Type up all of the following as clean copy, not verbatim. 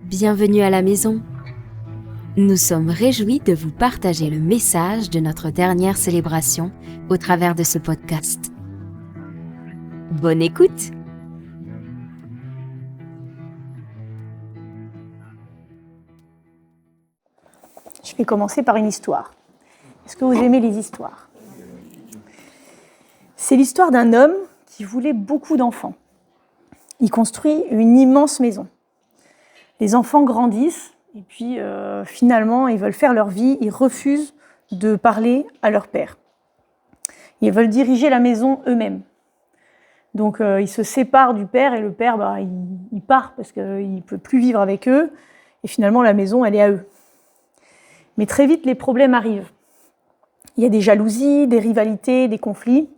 Bienvenue à la maison. Nous sommes réjouis de vous partager le message de notre dernière célébration au travers de ce podcast. Bonne écoute! Je vais commencer par une histoire. Est-ce que vous aimez les histoires? C'est l'histoire d'un homme qui voulait beaucoup d'enfants. Il construit une immense maison. Les enfants grandissent et puis finalement ils veulent faire leur vie, ils refusent de parler à leur père. Ils veulent diriger la maison eux-mêmes. Donc ils se séparent du père et le père il part parce qu'il ne peut plus vivre avec eux et finalement la maison elle est à eux. Mais très vite les problèmes arrivent. Il y a des jalousies, des rivalités, des conflits.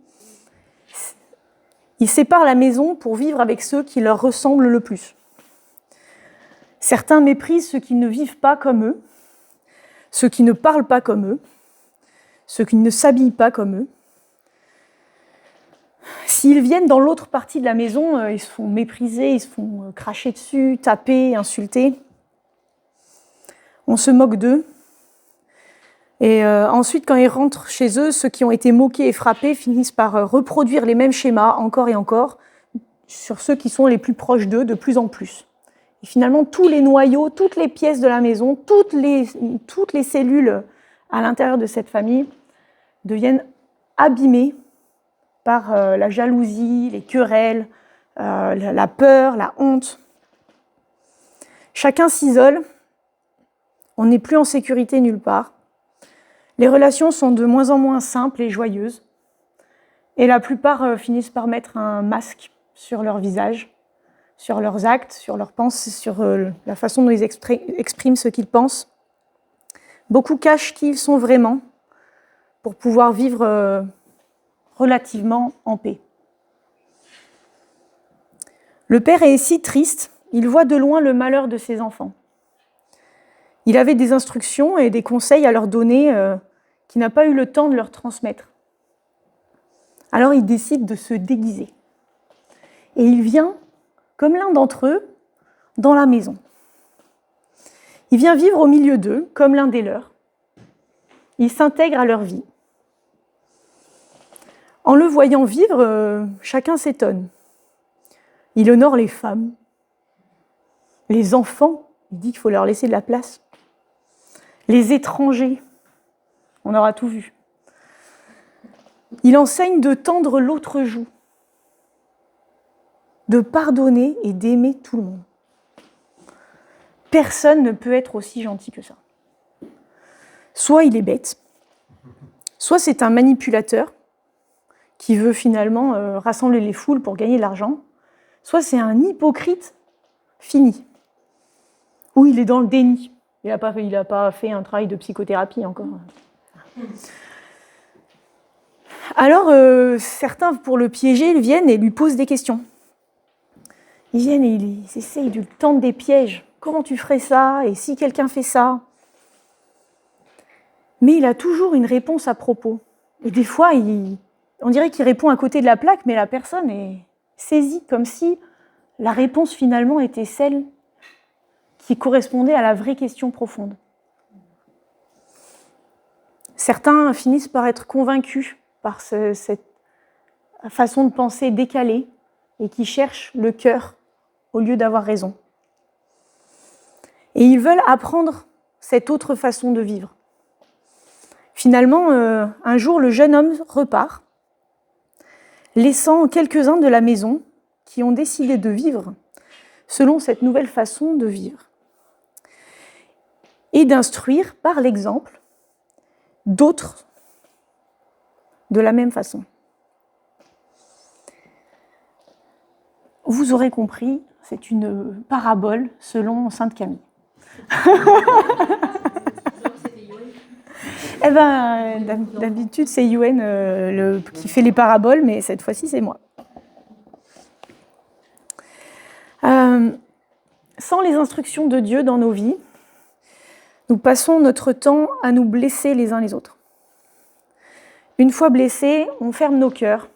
Ils séparent la maison pour vivre avec ceux qui leur ressemblent le plus. Certains méprisent ceux qui ne vivent pas comme eux, ceux qui ne parlent pas comme eux, ceux qui ne s'habillent pas comme eux. S'ils viennent dans l'autre partie de la maison, ils se font mépriser, ils se font cracher dessus, taper, insulter. On se moque d'eux. Et ensuite, quand ils rentrent chez eux, ceux qui ont été moqués et frappés finissent par reproduire les mêmes schémas encore et encore sur ceux qui sont les plus proches d'eux de plus en plus. Et finalement, tous les noyaux, toutes les pièces de la maison, toutes les cellules à l'intérieur de cette famille deviennent abîmées par la jalousie, les querelles, la peur, la honte. Chacun s'isole, on n'est plus en sécurité nulle part. Les relations sont de moins en moins simples et joyeuses. Et la plupart finissent par mettre un masque sur leur visage, sur leurs actes, sur leurs pensées, sur la façon dont ils expriment ce qu'ils pensent. Beaucoup cachent qui ils sont vraiment pour pouvoir vivre relativement en paix. Le père est si triste, il voit de loin le malheur de ses enfants. Il avait des instructions et des conseils à leur donner qu'il n'a pas eu le temps de leur transmettre. Alors il décide de se déguiser. Et il vient, comme l'un d'entre eux, dans la maison. Il vient vivre au milieu d'eux, comme l'un des leurs. Il s'intègre à leur vie. En le voyant vivre, chacun s'étonne. Il honore les femmes, les enfants, il dit qu'il faut leur laisser de la place. Les étrangers, on aura tout vu. Il enseigne de tendre l'autre joue, de pardonner et d'aimer tout le monde. Personne ne peut être aussi gentil que ça. Soit il est bête, soit c'est un manipulateur qui veut finalement rassembler les foules pour gagner de l'argent, soit c'est un hypocrite fini, ou il est dans le déni. Il n'a pas fait un travail de psychothérapie encore. Alors, certains, pour le piéger, viennent et lui posent des questions. Ils viennent et ils essayent de lui tendre des pièges. Comment tu ferais ça? Et si quelqu'un fait ça? Mais il a toujours une réponse à propos. Et des fois, on dirait qu'il répond à côté de la plaque, mais la personne est saisie, comme si la réponse finalement était celle qui correspondait à la vraie question profonde. Certains finissent par être convaincus par cette façon de penser décalée et qui cherchent le cœur au lieu d'avoir raison. Et ils veulent apprendre cette autre façon de vivre. Finalement, un jour, le jeune homme repart, laissant quelques-uns de la maison qui ont décidé de vivre selon cette nouvelle façon de vivre et d'instruire par l'exemple d'autres de la même façon. Vous aurez compris, c'est une parabole selon Sainte Camille. D'habitude c'est Yuen qui fait les paraboles, mais cette fois-ci c'est moi. Sans les instructions de Dieu dans nos vies, nous passons notre temps à nous blesser les uns les autres. Une fois blessés, on ferme nos cœurs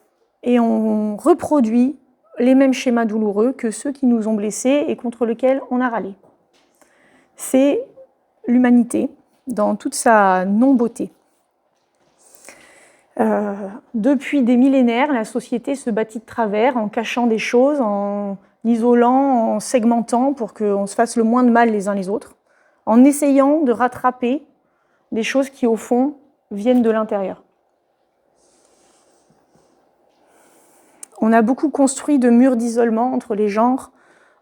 et on reproduit les mêmes schémas douloureux que ceux qui nous ont blessés et contre lesquels on a râlé. c'est l'humanité dans toute sa non-beauté. Depuis des millénaires, la société se bâtit de travers en cachant des choses, en isolant, en segmentant pour qu'on se fasse le moins de mal les uns les autres, en essayant de rattraper des choses qui, au fond, viennent de l'intérieur. On a beaucoup construit de murs d'isolement entre les genres,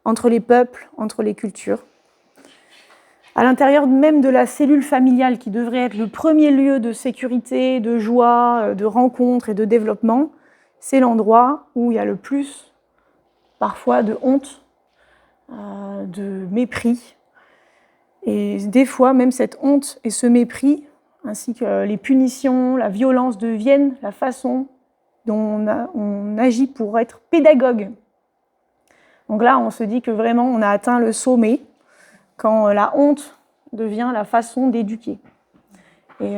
entre les peuples, entre les cultures. À l'intérieur même de la cellule familiale, qui devrait être le premier lieu de sécurité, de joie, de rencontre et de développement, c'est l'endroit où il y a le plus, parfois, de honte, de mépris. Et des fois, même cette honte et ce mépris, ainsi que les punitions, la violence deviennent la façon dont on agit pour être pédagogue. Donc là, on se dit que vraiment, on a atteint le sommet quand la honte devient la façon d'éduquer. Et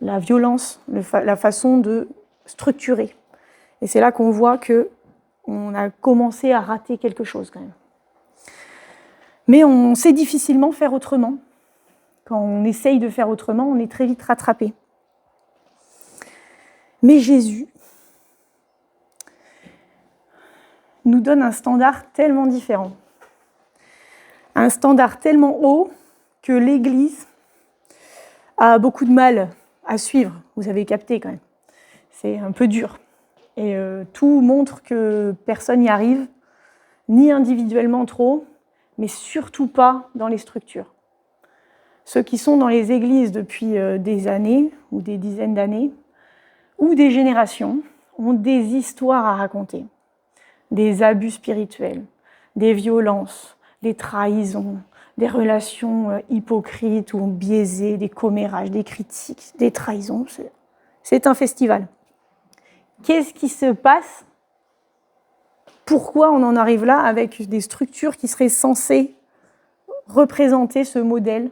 la violence, la façon de structurer. Et c'est là qu'on voit qu'on a commencé à rater quelque chose quand même. Mais on sait difficilement faire autrement. Quand on essaye de faire autrement, on est très vite rattrapé. Mais Jésus nous donne un standard tellement différent. Un standard tellement haut que l'Église a beaucoup de mal à suivre. Vous avez capté quand même. C'est un peu dur. Et tout montre que personne n'y arrive, ni individuellement trop, mais surtout pas dans les structures. Ceux qui sont dans les églises depuis des années, ou des dizaines d'années, ou des générations, ont des histoires à raconter. Des abus spirituels, des violences, des trahisons, des relations hypocrites ou biaisées, des commérages, des critiques, des trahisons. C'est un festival. Qu'est-ce qui se passe ? Pourquoi on en arrive là avec des structures qui seraient censées représenter ce modèle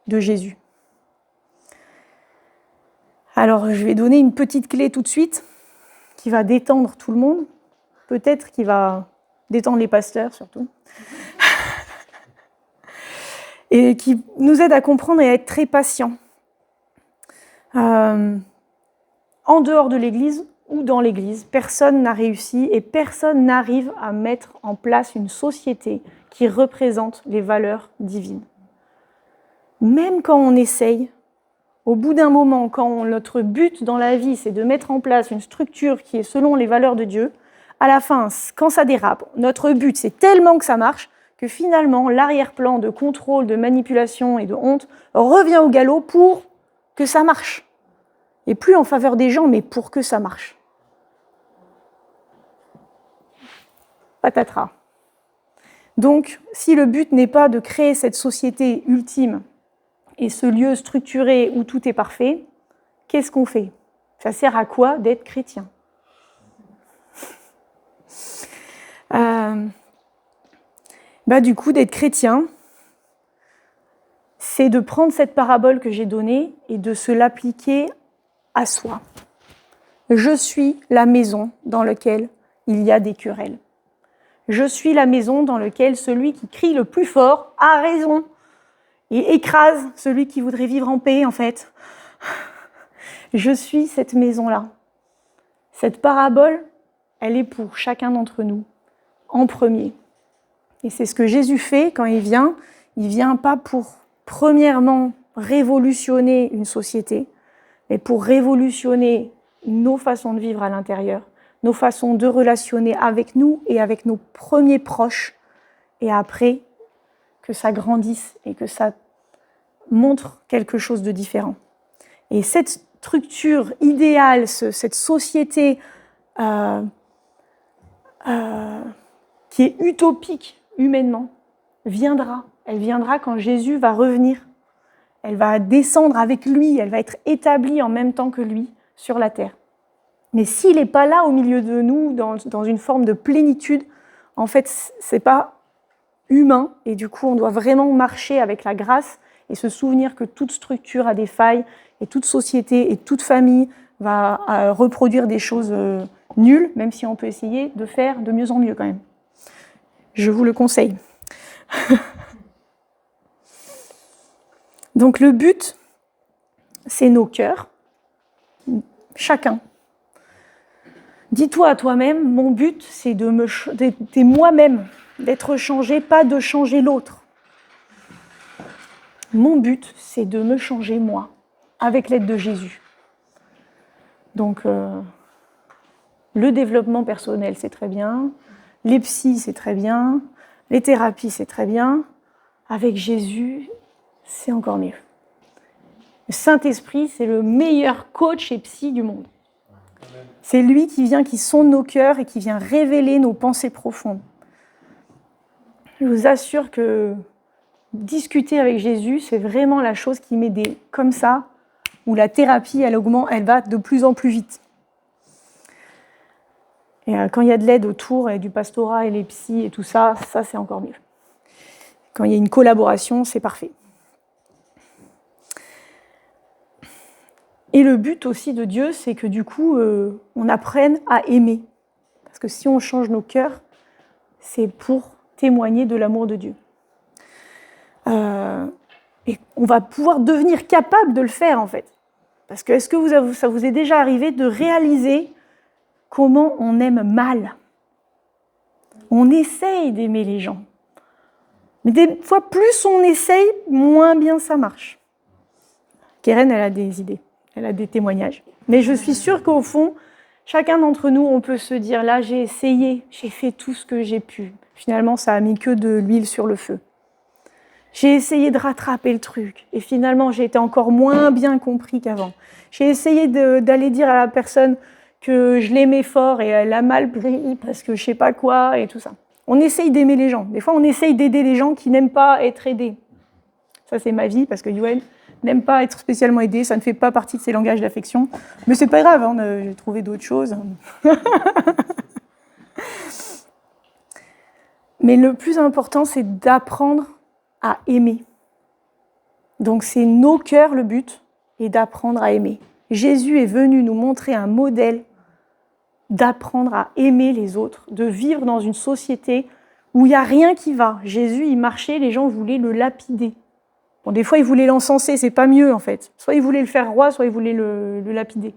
de Jésus ? Alors, je vais donner une petite clé tout de suite qui va détendre tout le monde, peut-être qui va détendre les pasteurs surtout, et qui nous aide à comprendre et à être très patients. En dehors de l'Église ou dans l'Église, personne n'a réussi et personne n'arrive à mettre en place une société qui représente les valeurs divines. Même quand on essaye, au bout d'un moment, quand notre but dans la vie, c'est de mettre en place une structure qui est selon les valeurs de Dieu, à la fin, quand ça dérape, notre but, c'est tellement que ça marche, que finalement, l'arrière-plan de contrôle, de manipulation et de honte revient au galop pour que ça marche. Et plus en faveur des gens, mais pour que ça marche. Patatras. Donc, si le but n'est pas de créer cette société ultime et ce lieu structuré où tout est parfait, qu'est-ce qu'on fait ? Ça sert à quoi d'être chrétien ? Du coup, d'être chrétien, c'est de prendre cette parabole que j'ai donnée et de se l'appliquer à soi. Je suis la maison dans laquelle il y a des querelles. Je suis la maison dans laquelle celui qui crie le plus fort a raison et écrase celui qui voudrait vivre en paix, en fait. Je suis cette maison-là. Cette parabole, elle est pour chacun d'entre nous, en premier. Et c'est ce que Jésus fait quand il vient pas pour, premièrement, révolutionner une société, mais pour révolutionner nos façons de vivre à l'intérieur, nos façons de relationner avec nous et avec nos premiers proches, et après, que ça grandisse et que ça montre quelque chose de différent. Et cette structure idéale, cette société qui est utopique humainement, viendra. Elle viendra quand Jésus va revenir. Elle va descendre avec lui, elle va être établie en même temps que lui sur la terre. Mais s'il n'est pas là au milieu de nous, dans une forme de plénitude, en fait, ce n'est pas humain. Et du coup, on doit vraiment marcher avec la grâce et se souvenir que toute structure a des failles et toute société et toute famille va reproduire des choses nulles, même si on peut essayer de faire de mieux en mieux quand même. Je vous le conseille. Donc le but, c'est nos cœurs, chacun. Dis-toi à toi-même, mon but, c'est d'être moi-même, d'être changé, pas de changer l'autre. Mon but, c'est de me changer moi, avec l'aide de Jésus. Donc, le développement personnel, c'est très bien. Les psys, c'est très bien. Les thérapies, c'est très bien. Avec Jésus, c'est encore mieux. Le Saint-Esprit, c'est le meilleur coach et psy du monde. C'est lui qui vient, qui sonde nos cœurs et qui vient révéler nos pensées profondes. Je vous assure que discuter avec Jésus, c'est vraiment la chose qui m'aide comme ça, où la thérapie, elle augmente, elle va de plus en plus vite. Et quand il y a de l'aide autour, et du pastorat et les psys et tout ça, ça c'est encore mieux. Quand il y a une collaboration, c'est parfait. Et le but aussi de Dieu, c'est que du coup, on apprenne à aimer. Parce que si on change nos cœurs, c'est pour témoigner de l'amour de Dieu. Et on va pouvoir devenir capable de le faire, en fait. Parce que est-ce que ça vous est déjà arrivé de réaliser comment on aime mal? On essaye d'aimer les gens. Mais des fois, plus on essaye, moins bien ça marche. Keren, elle a des idées. Elle a des témoignages. Mais je suis sûre qu'au fond, chacun d'entre nous, on peut se dire, là, j'ai essayé, j'ai fait tout ce que j'ai pu. Finalement, ça a mis que de l'huile sur le feu. J'ai essayé de rattraper le truc. Et finalement, j'ai été encore moins bien compris qu'avant. J'ai essayé d'aller dire à la personne que je l'aimais fort et elle a mal pris parce que je sais pas quoi et tout ça. On essaye d'aimer les gens. Des fois, on essaye d'aider les gens qui n'aiment pas être aidés. Ça, c'est ma vie, parce que Yoel n'aime pas être spécialement aidé, ça ne fait pas partie de ses langages d'affection. Mais c'est pas grave, hein, j'ai trouvé d'autres choses. Mais le plus important, c'est d'apprendre à aimer. Donc c'est nos cœurs le but, et d'apprendre à aimer. Jésus est venu nous montrer un modèle d'apprendre à aimer les autres, de vivre dans une société où il n'y a rien qui va. Jésus, il marchait, les gens voulaient le lapider. Bon, des fois, ils voulaient l'encenser, c'est pas mieux en fait. Soit ils voulaient le faire roi, soit ils voulaient le lapider.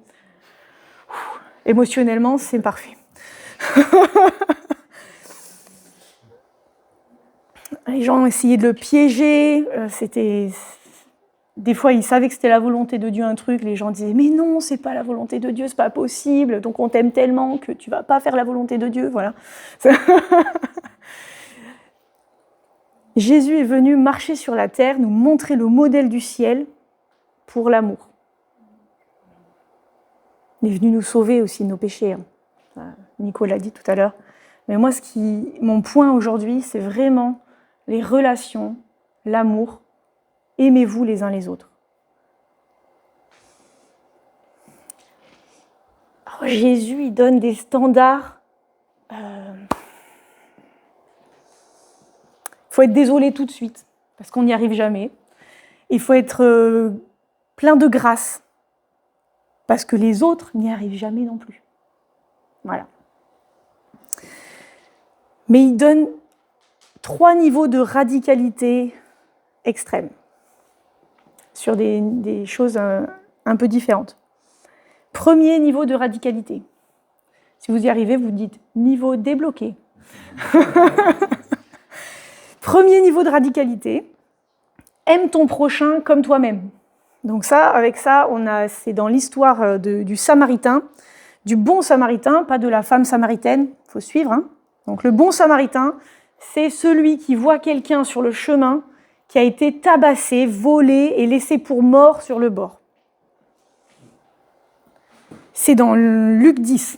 Émotionnellement, c'est parfait. Les gens ont essayé de le piéger, des fois, ils savaient que c'était la volonté de Dieu un truc, les gens disaient « Mais non, c'est pas la volonté de Dieu, c'est pas possible, donc on t'aime tellement que tu vas pas faire la volonté de Dieu. » Voilà. Jésus est venu marcher sur la terre, nous montrer le modèle du ciel pour l'amour. Il est venu nous sauver aussi de nos péchés. Nico l'a dit tout à l'heure. Mais moi, mon point aujourd'hui, c'est vraiment les relations, l'amour. Aimez-vous les uns les autres. Alors, Jésus, il donne des standards. Il faut être désolé tout de suite, parce qu'on n'y arrive jamais. Il faut être plein de grâce, parce que les autres n'y arrivent jamais non plus. Voilà. Mais il donne 3 niveaux de radicalité extrême, sur des choses un peu différentes. Premier niveau de radicalité. Si vous y arrivez, vous dites niveau débloqué. Premier niveau de radicalité, aime ton prochain comme toi-même. Donc ça, avec ça, c'est dans l'histoire du Samaritain, du bon Samaritain, pas de la femme samaritaine, il faut suivre. Hein. Donc le bon Samaritain, c'est celui qui voit quelqu'un sur le chemin qui a été tabassé, volé et laissé pour mort sur le bord. C'est dans Luc 10.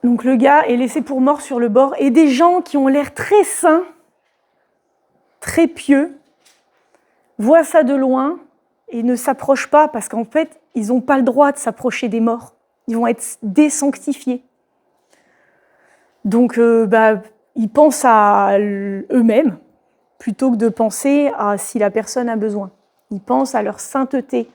Donc le gars est laissé pour mort sur le bord et des gens qui ont l'air très sains, très pieux, voient ça de loin et ne s'approchent pas parce qu'en fait, ils n'ont pas le droit de s'approcher des morts. Ils vont être désanctifiés. Donc ils pensent à eux-mêmes plutôt que de penser à si la personne a besoin. Ils pensent à leur sainteté.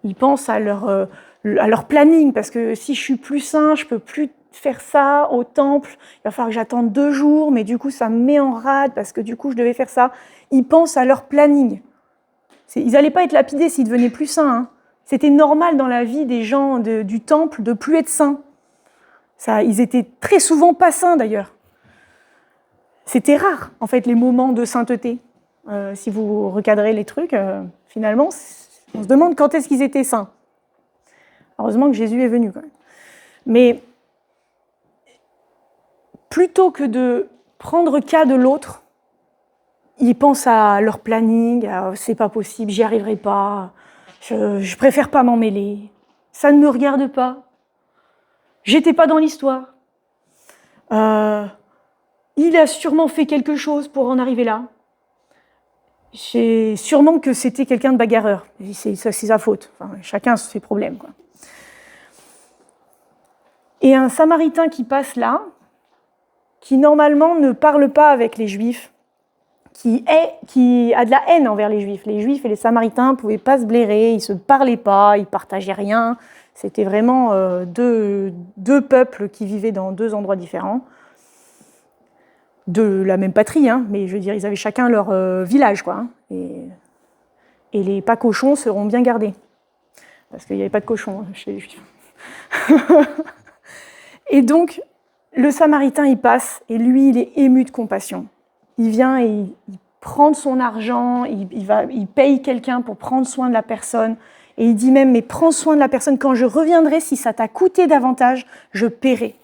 Ils pensent à leur planning, parce que si je suis plus sain, je peux plus faire ça au temple, il va falloir que j'attende 2 jours, mais du coup ça me met en rade parce que du coup je devais faire ça. Ils pensent à leur planning. Ils n'allaient pas être lapidés s'ils devenaient plus saints. Hein. C'était normal dans la vie des gens du temple de plus être saints. Ça, ils étaient très souvent pas saints d'ailleurs. C'était rare en fait les moments de sainteté. Si vous recadrez les trucs, finalement, on se demande quand est-ce qu'ils étaient saints. Heureusement que Jésus est venu quand même. Mais plutôt que de prendre cas de l'autre, ils pensent à leur planning, c'est pas possible, j'y arriverai pas, je préfère pas m'en mêler, ça ne me regarde pas, j'étais pas dans l'histoire, il a sûrement fait quelque chose pour en arriver là, sûrement que c'était quelqu'un de bagarreur, c'est sa faute, enfin, chacun a ses problèmes, quoi. Et un Samaritain qui passe là, qui normalement ne parle pas avec les Juifs, qui a de la haine envers les Juifs. Les Juifs et les Samaritains ne pouvaient pas se blairer, ils ne se parlaient pas, ils ne partageaient rien. C'était vraiment deux peuples qui vivaient dans 2 endroits différents, de la même patrie, hein, mais je veux dire, ils avaient chacun leur village, quoi. Hein, et les pas cochons seront bien gardés, parce qu'il n'y avait pas de cochons chez les Juifs. Et donc, le Samaritain, il passe, et lui, il est ému de compassion. Il vient et il prend son argent, il paye quelqu'un pour prendre soin de la personne, et il dit même, mais prends soin de la personne, quand je reviendrai, si ça t'a coûté davantage, je paierai.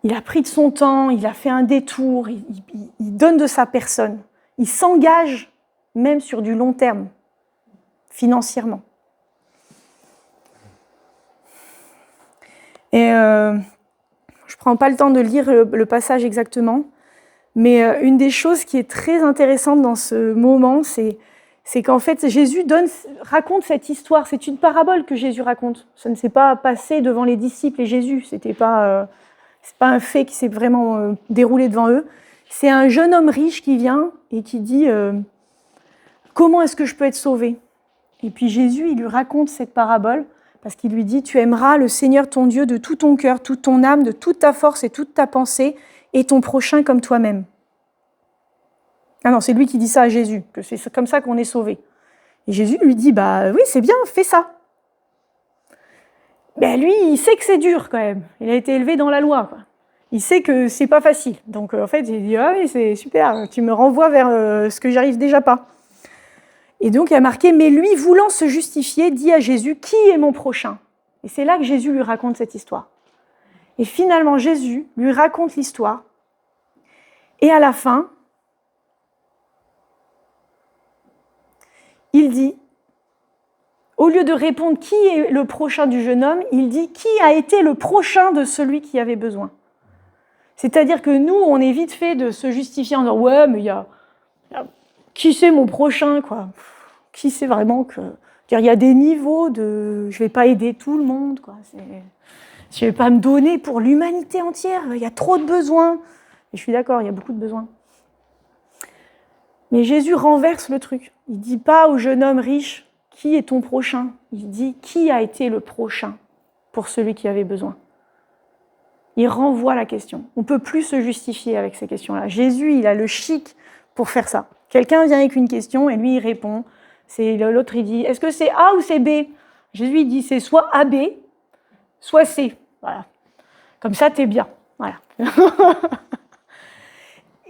Il a pris de son temps, il a fait un détour, il donne de sa personne. Il s'engage même sur du long terme, financièrement. Et je ne prends pas le temps de lire le passage exactement, mais une des choses qui est très intéressante dans ce moment, c'est qu'en fait, Jésus raconte cette histoire. C'est une parabole que Jésus raconte. Ça ne s'est pas passé devant les disciples et Jésus. C'est pas un fait qui s'est vraiment déroulé devant eux. C'est un jeune homme riche qui vient et qui dit « Comment est-ce que je peux être sauvé ?» Et puis Jésus, il lui raconte cette parabole parce qu'il lui dit « Tu aimeras le Seigneur ton Dieu de tout ton cœur, toute ton âme, de toute ta force et toute ta pensée, et ton prochain comme toi-même. » Ah non, c'est lui qui dit ça à Jésus, que c'est comme ça qu'on est sauvé. Et Jésus lui dit « Bah oui, c'est bien, fais ça. » Ben lui, il sait que c'est dur quand même. Il a été élevé dans la loi, quoi. Il sait que c'est pas facile. Donc en fait, il dit « Ah oui, c'est super, tu me renvoies vers ce que j'arrive déjà pas. » Et donc il y a marqué « Mais lui, voulant se justifier, dit à Jésus, qui est mon prochain ?» Et c'est là que Jésus lui raconte cette histoire. Et finalement, Jésus lui raconte l'histoire. Et à la fin, il dit, au lieu de répondre qui est le prochain du jeune homme, il dit qui a été le prochain de celui qui avait besoin. C'est-à-dire que nous, on est vite fait de se justifier en disant ouais, mais qui c'est mon prochain, quoi. Qui c'est vraiment que il y a des niveaux de je vais pas aider tout le monde, quoi. Je vais pas me donner pour l'humanité entière. Il y a trop de besoins. Et je suis d'accord, il y a beaucoup de besoins. Mais Jésus renverse le truc. Il dit pas au jeune homme riche qui est ton prochain. Il dit qui a été le prochain pour celui qui avait besoin. Il renvoie la question. On ne peut plus se justifier avec ces questions-là. Jésus, il a le chic pour faire ça. Quelqu'un vient avec une question et lui, il répond. L'autre, il dit, est-ce que c'est A ou c'est B ? Jésus, il dit, c'est soit AB, soit C. Voilà. Comme ça, t'es bien. Voilà.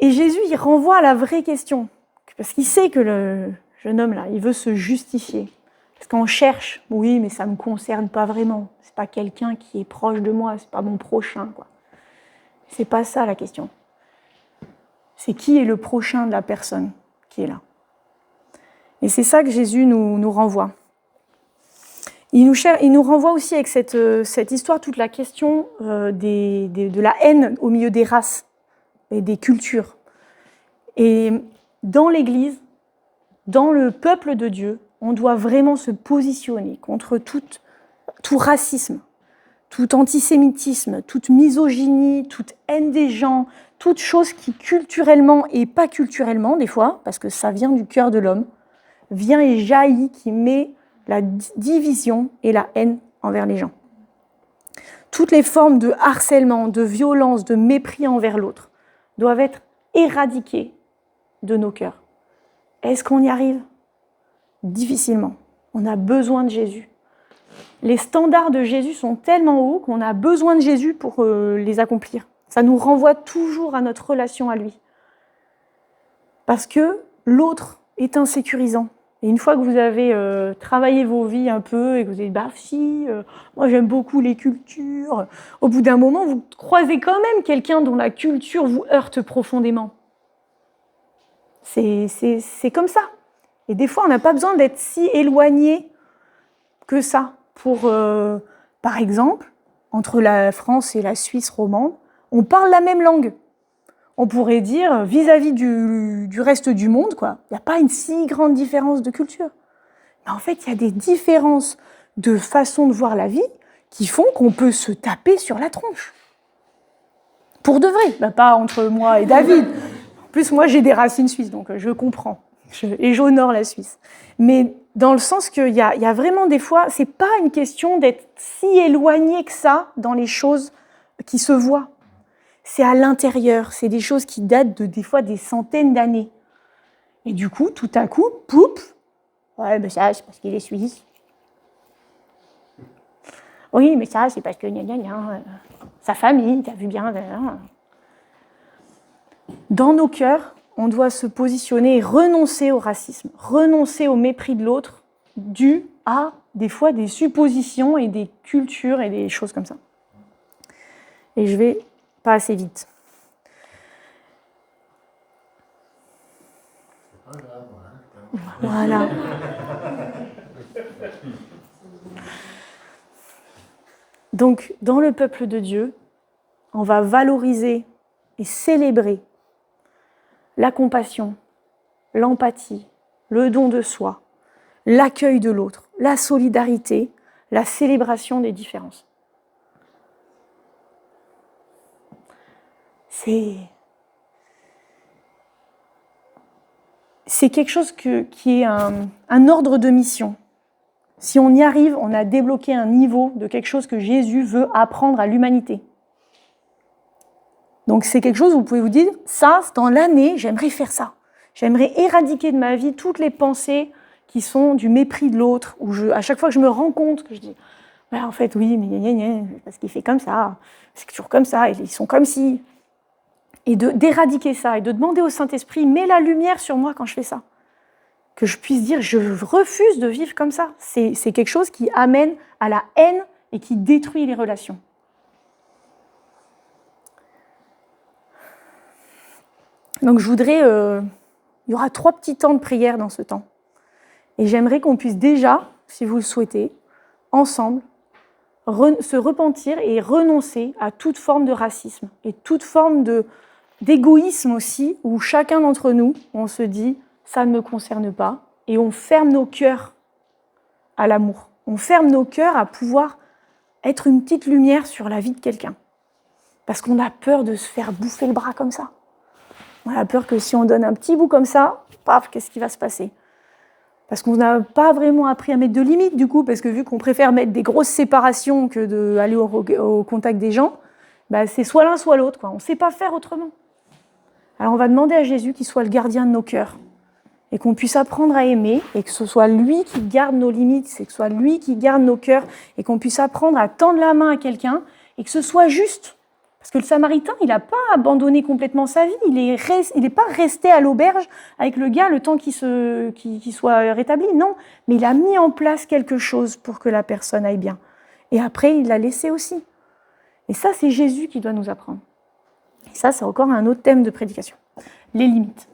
Et Jésus, il renvoie à la vraie question. Parce qu'il sait que le jeune homme, là, il veut se justifier. Parce qu'on cherche, oui, mais ça ne me concerne pas vraiment. C'est pas quelqu'un qui est proche de moi, c'est pas mon prochain, quoi. C'est pas ça la question. C'est qui est le prochain de la personne qui est là. Et c'est ça que Jésus nous renvoie. Il nous renvoie aussi avec cette histoire, toute la question de la haine au milieu des races et des cultures. Et dans l'Église, dans le peuple de Dieu, on doit vraiment se positionner contre tout racisme, tout antisémitisme, toute misogynie, toute haine des gens, toute chose qui culturellement et pas culturellement des fois, parce que ça vient du cœur de l'homme, vient et jaillit, qui met la division et la haine envers les gens. toutes les formes de harcèlement, de violence, de mépris envers l'autre doivent être éradiquées de nos cœurs. Est-ce qu'on y arrive? Difficilement. On a besoin de Jésus. Les standards de Jésus sont tellement hauts qu'on a besoin de Jésus pour les accomplir. Ça nous renvoie toujours à notre relation à lui. Parce que l'autre est insécurisant. Et une fois que vous avez travaillé vos vies un peu et que vous avez dit « bah si, moi j'aime beaucoup les cultures », au bout d'un moment, vous croisez quand même quelqu'un dont la culture vous heurte profondément. C'est comme ça. Et des fois, on n'a pas besoin d'être si éloigné que ça. Pour, par exemple, entre la France et la Suisse romande, on parle la même langue. On pourrait dire, vis-à-vis du reste du monde, quoi, il n'y a pas une si grande différence de culture. Mais en fait, il y a des différences de façon de voir la vie qui font qu'on peut se taper sur la tronche. Pour de vrai, bah, pas entre moi et David. En plus, moi, j'ai des racines suisses, donc je comprends. Et j'honore la Suisse. Mais dans le sens qu'il y a vraiment des fois, c'est pas une question d'être si éloigné que ça dans les choses qui se voient. C'est à l'intérieur, c'est des choses qui datent de des fois des centaines d'années. Et du coup, tout à coup, poup, ouais, mais ça, c'est parce qu'il est suisse. Oui, mais ça, c'est parce que sa famille, t'as vu bien. Dans nos cœurs, on doit se positionner et renoncer au racisme, renoncer au mépris de l'autre, dû à des fois des suppositions et des cultures et des choses comme ça. Et je vais pas assez vite. Voilà. Donc, dans le peuple de Dieu, on va valoriser et célébrer la compassion, l'empathie, le don de soi, l'accueil de l'autre, la solidarité, la célébration des différences. C'est quelque chose qui est un ordre de mission. Si on y arrive, on a débloqué un niveau de quelque chose que Jésus veut apprendre à l'humanité. Donc c'est quelque chose où vous pouvez vous dire, ça, dans l'année, j'aimerais faire ça. J'aimerais éradiquer de ma vie toutes les pensées qui sont du mépris de l'autre, où à chaque fois que je me rends compte, que je dis, ouais, en fait, oui, mais parce qu'il fait comme ça, c'est toujours comme ça, ils sont comme si. Et d'éradiquer ça, et de demander au Saint-Esprit, mets la lumière sur moi quand je fais ça. Que je puisse dire, je refuse de vivre comme ça. C'est quelque chose qui amène à la haine et qui détruit les relations. Donc je voudrais, il y aura 3 petits temps de prière dans ce temps. Et j'aimerais qu'on puisse déjà, si vous le souhaitez, ensemble, se repentir et renoncer à toute forme de racisme et toute forme d'égoïsme aussi, où chacun d'entre nous, on se dit, ça ne me concerne pas, et on ferme nos cœurs à l'amour. On ferme nos cœurs à pouvoir être une petite lumière sur la vie de quelqu'un. Parce qu'on a peur de se faire bouffer le bras comme ça. On a peur que si on donne un petit bout comme ça, paf, qu'est-ce qui va se passer? Parce qu'on n'a pas vraiment appris à mettre de limites, du coup, parce que vu qu'on préfère mettre des grosses séparations que d'aller au contact des gens, bah, c'est soit l'un, soit l'autre, quoi. On ne sait pas faire autrement. Alors on va demander à Jésus qu'il soit le gardien de nos cœurs, et qu'on puisse apprendre à aimer, et que ce soit lui qui garde nos limites, et que ce soit lui qui garde nos cœurs, et qu'on puisse apprendre à tendre la main à quelqu'un, et que ce soit juste. Parce que le Samaritain, il n'a pas abandonné complètement sa vie, il n'est pas resté à l'auberge avec le gars le temps qu'il soit rétabli, non. Mais il a mis en place quelque chose pour que la personne aille bien. Et après, il l'a laissé aussi. Et ça, c'est Jésus qui doit nous apprendre. Et ça, c'est encore un autre thème de prédication. Les limites.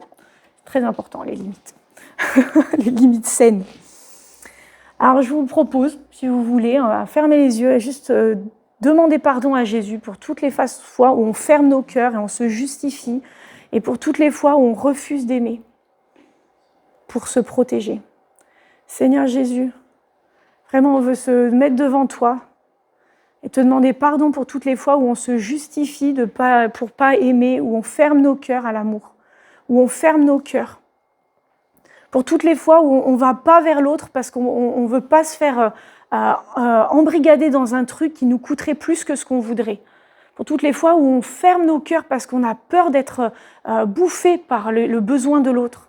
C'est très important, les limites. Les limites saines. Alors, je vous propose, si vous voulez, on va fermer les yeux et juste demander pardon à Jésus pour toutes les fois où on ferme nos cœurs et on se justifie, et pour toutes les fois où on refuse d'aimer, pour se protéger. Seigneur Jésus, vraiment, on veut se mettre devant toi et te demander pardon pour toutes les fois où on se justifie pour ne pas aimer, où on ferme nos cœurs à l'amour, où on ferme nos cœurs. Pour toutes les fois où on ne va pas vers l'autre parce qu'on ne veut pas se faire embrigadés dans un truc qui nous coûterait plus que ce qu'on voudrait. Pour toutes les fois où on ferme nos cœurs parce qu'on a peur d'être bouffé par le besoin de l'autre.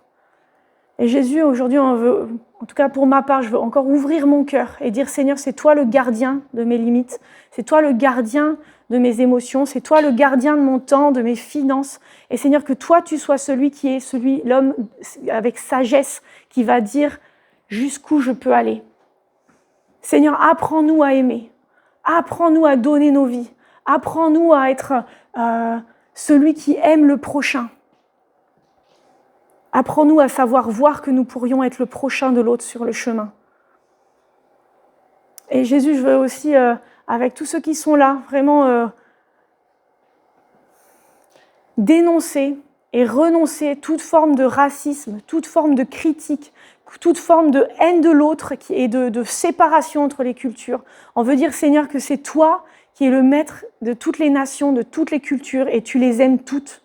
Et Jésus, aujourd'hui, on veut, en tout cas pour ma part, je veux encore ouvrir mon cœur et dire, Seigneur, c'est toi le gardien de mes limites, c'est toi le gardien de mes émotions, c'est toi le gardien de mon temps, de mes finances. Et Seigneur, que toi, tu sois celui qui est l'homme avec sagesse, qui va dire jusqu'où je peux aller. Seigneur, apprends-nous à aimer, apprends-nous à donner nos vies, apprends-nous à être celui qui aime le prochain. Apprends-nous à savoir voir que nous pourrions être le prochain de l'autre sur le chemin. Et Jésus, je veux aussi, avec tous ceux qui sont là, vraiment dénoncer et renoncer toute forme de racisme, toute forme de critique, toute forme de haine de l'autre et de séparation entre les cultures. On veut dire, Seigneur, que c'est toi qui es le maître de toutes les nations, de toutes les cultures, et tu les aimes toutes.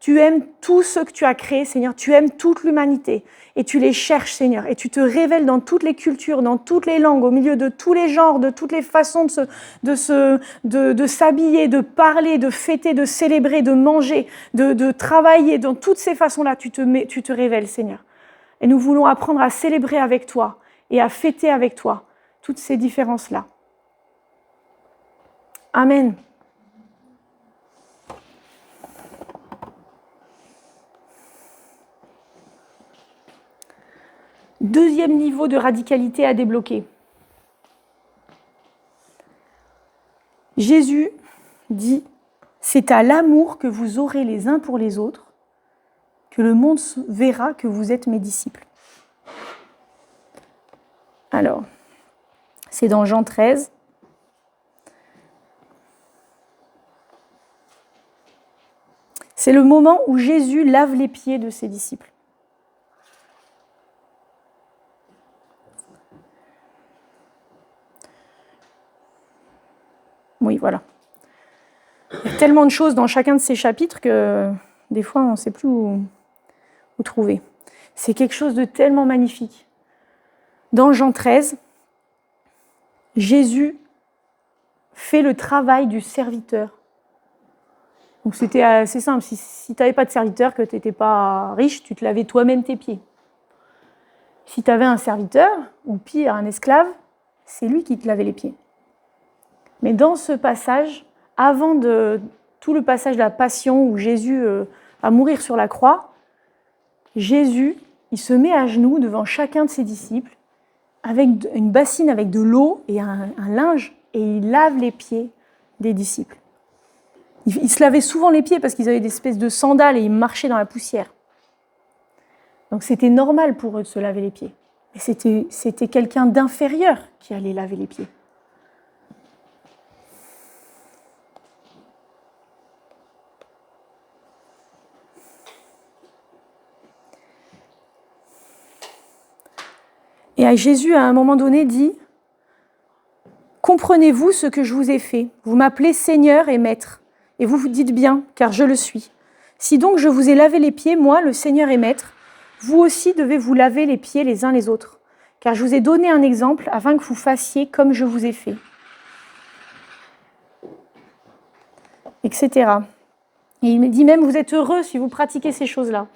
Tu aimes tous ceux que tu as créés, Seigneur. Tu aimes toute l'humanité et tu les cherches, Seigneur. Et tu te révèles dans toutes les cultures, dans toutes les langues, au milieu de tous les genres, de toutes les façons de s'habiller, de parler, de fêter, de célébrer, de manger, de travailler. Dans toutes ces façons-là, tu te révèles, Seigneur. Et nous voulons apprendre à célébrer avec toi et à fêter avec toi toutes ces différences-là. Amen. Deuxième niveau de radicalité à débloquer. Jésus dit, c'est à l'amour que vous aurez les uns pour les autres que le monde verra que vous êtes mes disciples. Alors, c'est dans Jean 13. C'est le moment où Jésus lave les pieds de ses disciples. Oui, voilà. Il y a tellement de choses dans chacun de ces chapitres que des fois, on ne sait plus où trouver. C'est quelque chose de tellement magnifique. Dans Jean 13, Jésus fait le travail du serviteur. Donc c'était assez simple. Si tu n'avais pas de serviteur, que tu n'étais pas riche, tu te lavais toi-même tes pieds. Si tu avais un serviteur, ou pire, un esclave, c'est lui qui te lavait les pieds. Mais dans ce passage, avant tout le passage de la passion où Jésus va mourir sur la croix, Jésus, il se met à genoux devant chacun de ses disciples avec une bassine avec de l'eau et un linge et il lave les pieds des disciples. Ils se lavaient souvent les pieds parce qu'ils avaient des espèces de sandales et ils marchaient dans la poussière. Donc c'était normal pour eux de se laver les pieds. Et c'était quelqu'un d'inférieur qui allait laver les pieds. Et Jésus, à un moment donné, dit « Comprenez-vous ce que je vous ai fait ? Vous m'appelez Seigneur et Maître, et vous vous dites bien, car je le suis. Si donc je vous ai lavé les pieds, moi, le Seigneur et Maître, vous aussi devez vous laver les pieds les uns les autres, car je vous ai donné un exemple afin que vous fassiez comme je vous ai fait. » Etc. Et il me dit même « Vous êtes heureux si vous pratiquez ces choses-là. »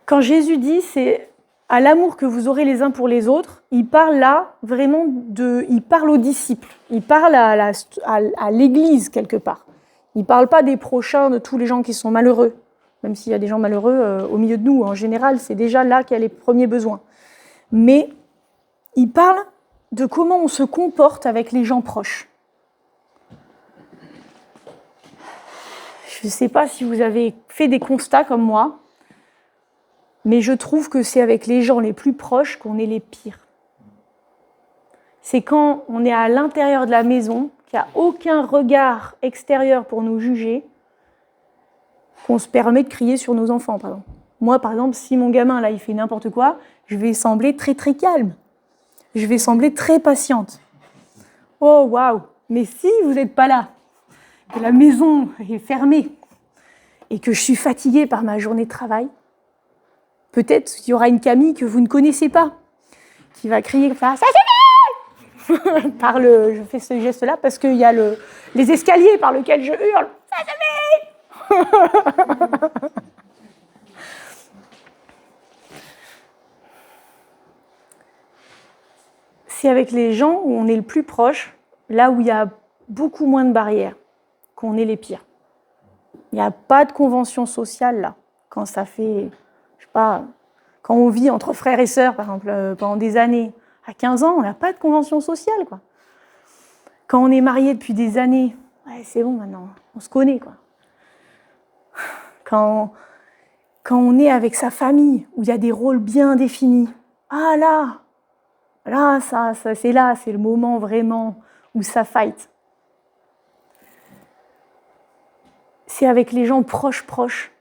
Quand Jésus dit c'est à l'amour que vous aurez les uns pour les autres, il parle là vraiment il parle aux disciples, il parle à l'Église quelque part. Il ne parle pas des prochains, de tous les gens qui sont malheureux, même s'il y a des gens malheureux au milieu de nous. En général, c'est déjà là qu'il y a les premiers besoins. Mais il parle de comment on se comporte avec les gens proches. Je ne sais pas si vous avez fait des constats comme moi, mais je trouve que c'est avec les gens les plus proches qu'on est les pires. C'est quand on est à l'intérieur de la maison, qu'il n'y a aucun regard extérieur pour nous juger, qu'on se permet de crier sur nos enfants, par exemple. Moi, par exemple, si mon gamin, là, il fait n'importe quoi, je vais sembler très, très calme. Je vais sembler très patiente. Oh, waouh! Mais si vous n'êtes pas là, que la maison est fermée et que je suis fatiguée par ma journée de travail, peut-être qu'il y aura une Camille que vous ne connaissez pas qui va crier, ça suffit. Je fais ce geste-là parce qu'il y a les escaliers par lesquels je hurle, ça suffit. C'est avec les gens où on est le plus proche, là où il y a beaucoup moins de barrières, qu'on est les pires. Il n'y a pas de convention sociale là, quand ça fait, je sais pas, quand on vit entre frères et sœurs, par exemple, pendant des années. À 15 ans, on n'a pas de convention sociale, quoi. Quand on est marié depuis des années, ouais, c'est bon maintenant, on se connaît, quoi. Quand on est avec sa famille, où il y a des rôles bien définis, ah là, ça c'est le moment vraiment où ça fight. C'est avec les gens proches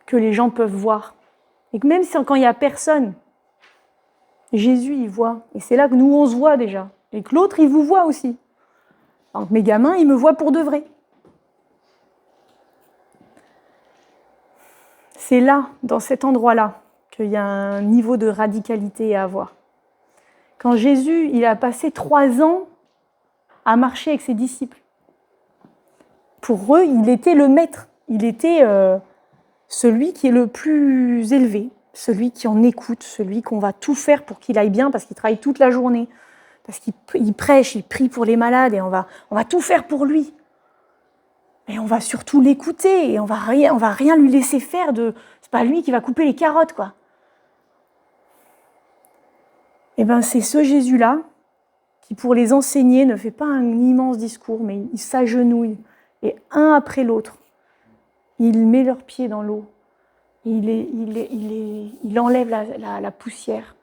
que les gens peuvent voir. Et que même quand il n'y a personne, Jésus, il voit. Et c'est là que nous, on se voit déjà. Et que l'autre, il vous voit aussi. Alors que mes gamins, ils me voient pour de vrai. C'est là, dans cet endroit-là, qu'il y a un niveau de radicalité à avoir. Quand Jésus, il a passé 3 ans à marcher avec ses disciples. Pour eux, il était le maître. Il était celui qui est le plus élevé, celui qui en écoute, celui qu'on va tout faire pour qu'il aille bien parce qu'il travaille toute la journée, parce qu'il prêche, il prie pour les malades et on va tout faire pour lui. Et on va surtout l'écouter et on va rien lui laisser faire c'est pas lui qui va couper les carottes, quoi. Et ben c'est ce Jésus-là qui, pour les enseigner, ne fait pas un immense discours, mais il s'agenouille et un après l'autre, il met leurs pieds dans l'eau. Il enlève la poussière.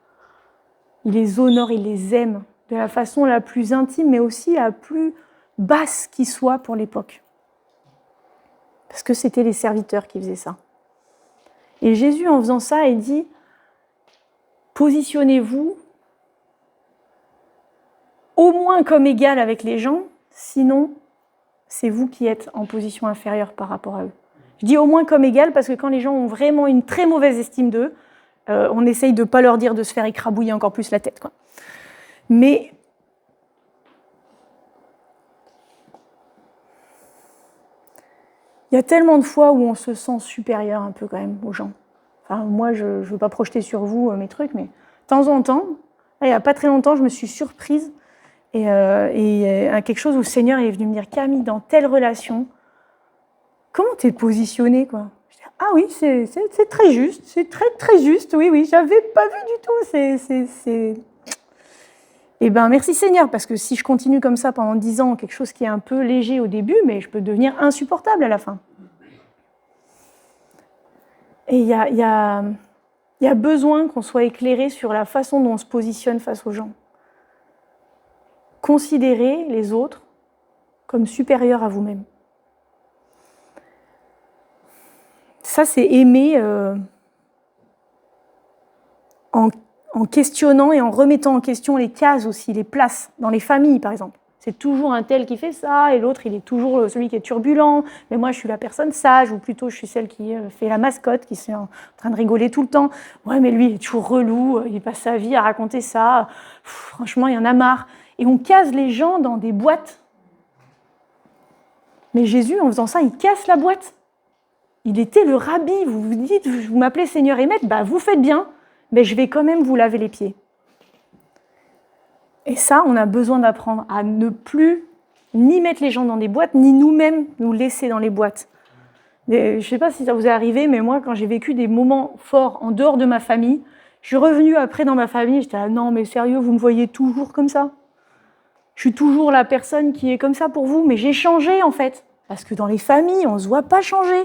Il les honore, il les aime de la façon la plus intime, mais aussi la plus basse qui soit pour l'époque. Parce que c'était les serviteurs qui faisaient ça. Et Jésus, en faisant ça, il dit « Positionnez-vous au moins comme égal avec les gens, sinon c'est vous qui êtes en position inférieure par rapport à eux. » Je dis au moins comme égal parce que quand les gens ont vraiment une très mauvaise estime d'eux, on essaye de ne pas leur dire de se faire écrabouiller encore plus la tête, quoi. Mais il y a tellement de fois où on se sent supérieur un peu quand même aux gens. Enfin, moi, je ne veux pas projeter sur vous mes trucs, mais de temps en temps, il n'y a pas très longtemps, je me suis surprise et quelque chose où le Seigneur est venu me dire « Camille, dans telle relation, comment t'es positionnée, quoi ?» Je dis « Ah oui, c'est très juste, c'est très très juste, oui, j'avais pas vu du tout, Eh bien, merci Seigneur, parce que si je continue comme ça pendant 10 ans, quelque chose qui est un peu léger au début, mais je peux devenir insupportable à la fin. Et il y a besoin qu'on soit éclairé sur la façon dont on se positionne face aux gens. Considérez les autres comme supérieurs à vous-même. Ça, c'est aimer en questionnant et en remettant en question les cases aussi, les places, dans les familles par exemple. C'est toujours un tel qui fait ça, et l'autre il est toujours celui qui est turbulent, mais moi je suis la personne sage, ou plutôt je suis celle qui fait la mascotte, qui est en train de rigoler tout le temps. Ouais, mais lui il est toujours relou, il passe sa vie à raconter ça, franchement il y en a marre. Et on case les gens dans des boîtes. Mais Jésus, en faisant ça, il casse la boîte. Il était le rabbi, vous vous dites, vous m'appelez Seigneur et Maître, bah vous faites bien, mais je vais quand même vous laver les pieds. Et ça, on a besoin d'apprendre à ne plus ni mettre les gens dans des boîtes, ni nous-mêmes nous laisser dans les boîtes. Je ne sais pas si ça vous est arrivé, mais moi, quand j'ai vécu des moments forts en dehors de ma famille, je suis revenue après dans ma famille, j'étais « Ah non, mais sérieux, vous me voyez toujours comme ça ? Je suis toujours la personne qui est comme ça pour vous, mais j'ai changé en fait. » Parce que dans les familles, on ne se voit pas changer.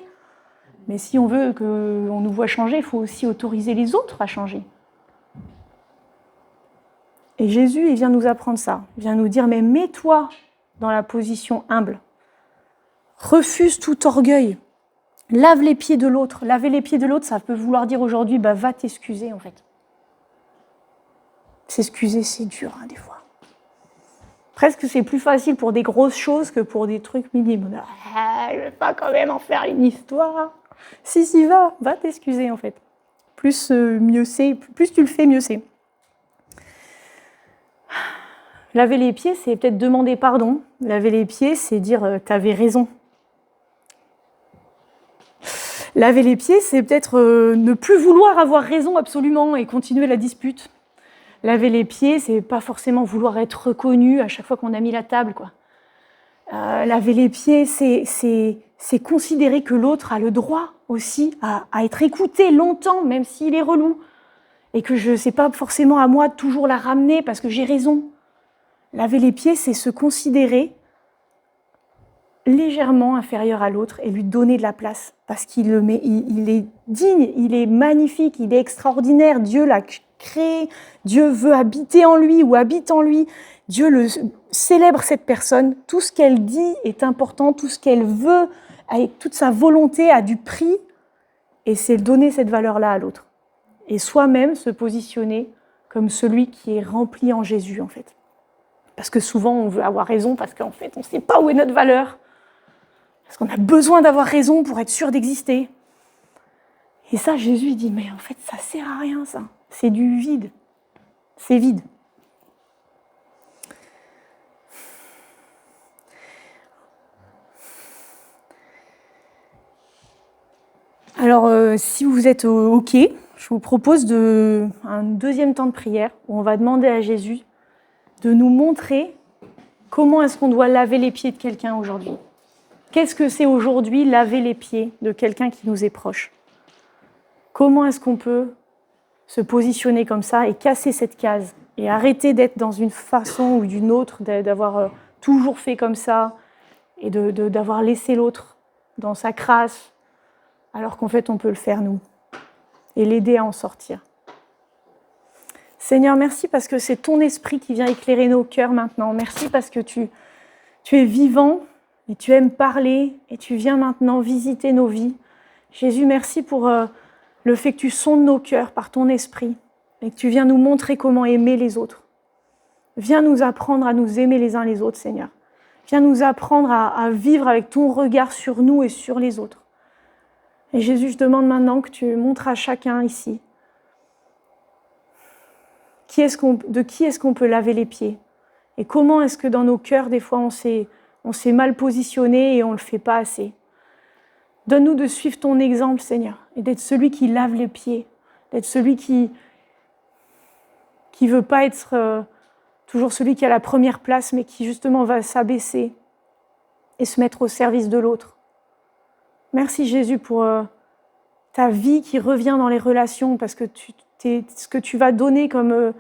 Mais si on veut qu'on nous voit changer, il faut aussi autoriser les autres à changer. Et Jésus, il vient nous apprendre ça. Il vient nous dire, mais mets-toi dans la position humble. Refuse tout orgueil. Lave les pieds de l'autre. Laver les pieds de l'autre, ça peut vouloir dire aujourd'hui, bah, va t'excuser en fait. S'excuser, c'est dur des fois. Presque c'est plus facile pour des grosses choses que pour des trucs minimes. Ah, je ne vais pas quand même en faire une histoire. Si, va t'excuser en fait. Plus mieux c'est, plus tu le fais, mieux c'est. Laver les pieds, c'est peut-être demander pardon. Laver les pieds, c'est dire « t'avais raison ». Laver les pieds, c'est peut-être ne plus vouloir avoir raison absolument et continuer la dispute. Laver les pieds, c'est pas forcément vouloir être reconnu à chaque fois qu'on a mis la table, quoi. Laver les pieds, c'est considérer que l'autre a le droit aussi à être écouté longtemps, même s'il est relou, et que je sais pas forcément à moi de toujours la ramener parce que j'ai raison. Laver les pieds, c'est se considérer légèrement inférieur à l'autre et lui donner de la place parce qu'il il est digne, il est magnifique, il est extraordinaire. Dieu l'a créé, Dieu veut habiter en lui ou habite en lui. Dieu célèbre cette personne. Tout ce qu'elle dit est important, tout ce qu'elle veut, avec toute sa volonté, a du prix. Et c'est donner cette valeur-là à l'autre. Et soi-même se positionner comme celui qui est rempli en Jésus, en fait. Parce que souvent, on veut avoir raison parce qu'en fait, on ne sait pas où est notre valeur. Parce qu'on a besoin d'avoir raison pour être sûr d'exister. Et ça, Jésus dit, mais en fait, ça ne sert à rien, ça. C'est du vide. C'est vide. Alors, si vous êtes OK, je vous propose un deuxième temps de prière où on va demander à Jésus de nous montrer comment est-ce qu'on doit laver les pieds de quelqu'un aujourd'hui. Qu'est-ce que c'est aujourd'hui laver les pieds de quelqu'un qui nous est proche? Comment est-ce qu'on peut se positionner comme ça et casser cette case et arrêter d'être dans une façon ou d'une autre, d'avoir toujours fait comme ça et d'avoir laissé l'autre dans sa crasse, alors qu'en fait, on peut le faire, nous, et l'aider à en sortir. Seigneur, merci parce que c'est ton esprit qui vient éclairer nos cœurs maintenant. Merci parce que tu es vivant et tu aimes parler et tu viens maintenant visiter nos vies. Jésus, merci pour le fait que tu sondes nos cœurs par ton esprit et que tu viens nous montrer comment aimer les autres. Viens nous apprendre à nous aimer les uns les autres, Seigneur. Viens nous apprendre à vivre avec ton regard sur nous et sur les autres. Et Jésus, je demande maintenant que tu montres à chacun ici de qui est-ce qu'on peut laver les pieds et comment est-ce que dans nos cœurs, des fois, on s'est mal positionné et on ne le fait pas assez. Donne-nous de suivre ton exemple, Seigneur, et d'être celui qui lave les pieds, d'être celui qui veut pas être toujours celui qui a la première place, mais qui justement va s'abaisser et se mettre au service de l'autre. Merci Jésus pour ta vie qui revient dans les relations, parce que ce que tu vas donner comme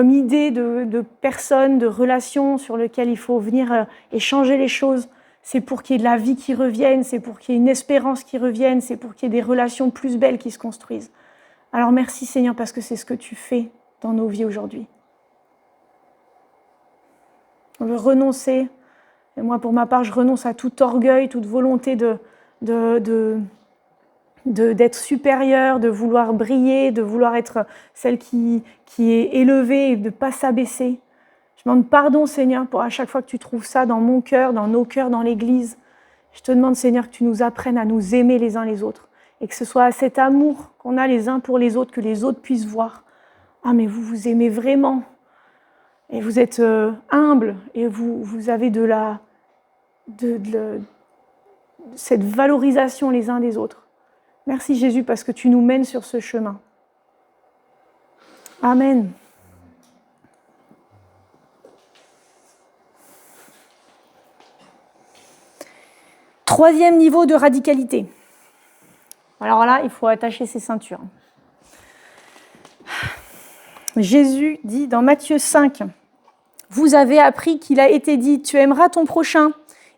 idée de personnes, de relations sur lesquelles il faut venir échanger les choses, c'est pour qu'il y ait de la vie qui revienne, c'est pour qu'il y ait une espérance qui revienne, c'est pour qu'il y ait des relations plus belles qui se construisent. Alors merci Seigneur, parce que c'est ce que tu fais dans nos vies aujourd'hui. On veut renoncer, et moi pour ma part, je renonce à tout orgueil, toute volonté d'être supérieure, de vouloir briller, de vouloir être celle qui est élevée et de ne pas s'abaisser. Je demande pardon, Seigneur, pour à chaque fois que tu trouves ça dans mon cœur, dans nos cœurs, dans l'Église. Je te demande, Seigneur, que tu nous apprennes à nous aimer les uns les autres et que ce soit cet amour qu'on a les uns pour les autres, que les autres puissent voir. Ah, mais vous vous aimez vraiment et vous êtes humble et vous avez cette valorisation les uns des autres. Merci Jésus parce que tu nous mènes sur ce chemin. Amen. Troisième niveau de radicalité. Alors là, il faut attacher ses ceintures. Jésus dit dans Matthieu 5, « Vous avez appris qu'il a été dit, tu aimeras ton prochain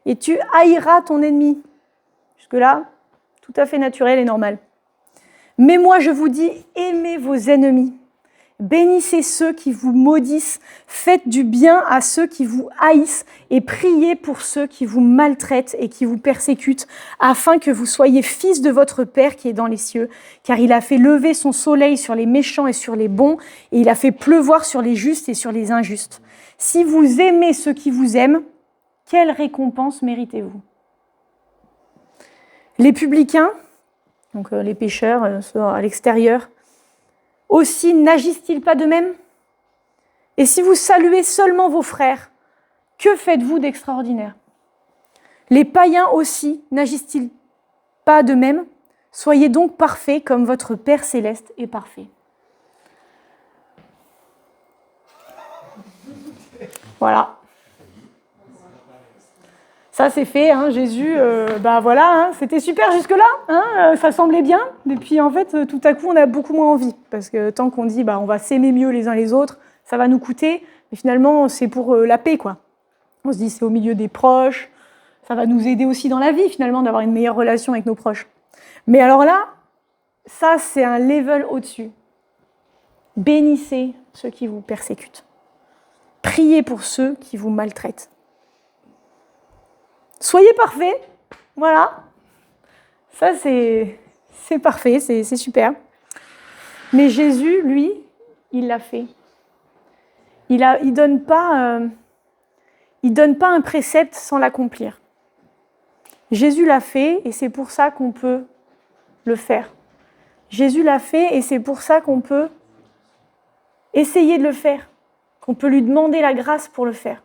et tu haïras ton ennemi. » Jusque-là, tout à fait naturel et normal. « Mais moi, je vous dis, aimez vos ennemis. Bénissez ceux qui vous maudissent, faites du bien à ceux qui vous haïssent et priez pour ceux qui vous maltraitent et qui vous persécutent, afin que vous soyez fils de votre Père qui est dans les cieux, car il a fait lever son soleil sur les méchants et sur les bons, et il a fait pleuvoir sur les justes et sur les injustes. Si vous aimez ceux qui vous aiment, quelle récompense méritez-vous ? » Les publicains, donc les pécheurs à l'extérieur, aussi n'agissent-ils pas de même ? Et si vous saluez seulement vos frères, que faites-vous d'extraordinaire? Les païens aussi n'agissent-ils pas de même? Soyez donc parfaits comme votre Père céleste est parfait. Voilà. Ça c'est fait, hein, Jésus, voilà, hein, c'était super jusque-là, ça semblait bien. Et puis en fait, tout à coup, on a beaucoup moins envie. Parce que tant qu'on dit, on va s'aimer mieux les uns les autres, ça va nous coûter. Mais finalement, c'est pour la paix, quoi. On se dit, c'est au milieu des proches. Ça va nous aider aussi dans la vie, finalement, d'avoir une meilleure relation avec nos proches. Mais alors là, ça, c'est un level au-dessus. Bénissez ceux qui vous persécutent. Priez pour ceux qui vous maltraitent. Soyez parfaits, voilà. Ça, c'est parfait, c'est super. Mais Jésus, lui, il l'a fait. Il donne pas un précepte sans l'accomplir. Jésus l'a fait et c'est pour ça qu'on peut le faire. Jésus l'a fait et c'est pour ça qu'on peut essayer de le faire, qu'on peut lui demander la grâce pour le faire.